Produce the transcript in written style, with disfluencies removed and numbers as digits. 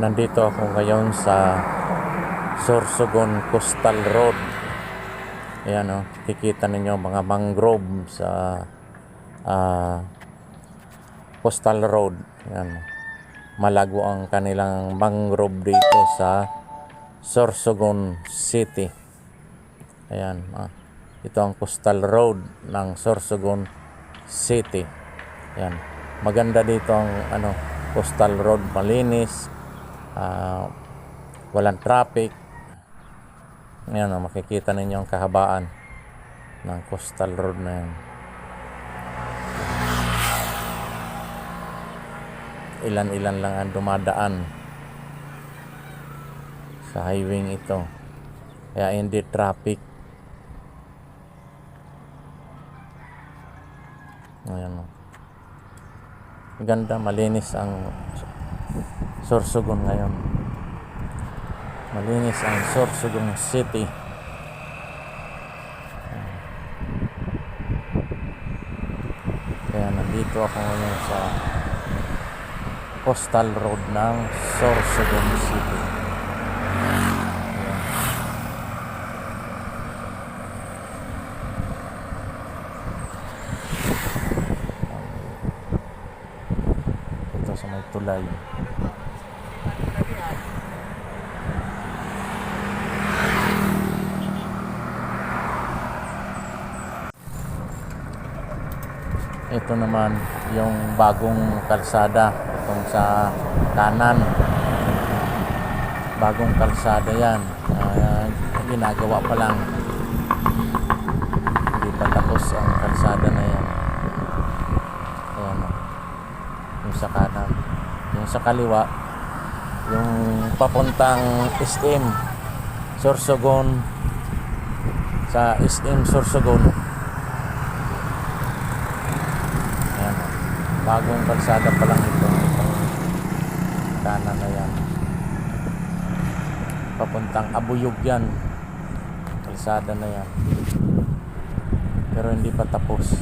Nandito ako ngayon sa Sorsogon Coastal Road. Ayan o, kikita ninyo mga mangrove sa Coastal Road. Ayan. Malago ang kanilang mangrove dito sa Sorsogon City. Ayan. Ito ang Coastal Road ng Sorsogon City. Ayan. Maganda dito ang Coastal Road, malinis. Walang traffic. Ayan, makikita ninyo ang kahabaan ng Coastal Road na yan. Ilan-ilan lang ang dumadaan sa highway ito, kaya hindi traffic. Ayan, ganda, malinis ang Sorsogon ngayon. Malinis ang Sorsogon City. Kaya nandito ako ngayon sa Coastal Road ng Sorsogon City. Ito sa may tulay. Ito naman yung bagong kalsada itong sa kanan. Bagong kalsada yan. Ginagawa pa lang. Hindi pa tapos ang kalsada na yan. Ayan o. Yung sa kanan. Yung sa kaliwa, yung papuntang SM Sorsogon, sa SM Sorsogon. Bagong kalsada pa lang itong kanan na yan. Papuntang Abuyog yan. Kalsada na yan. Pero hindi pa tapos.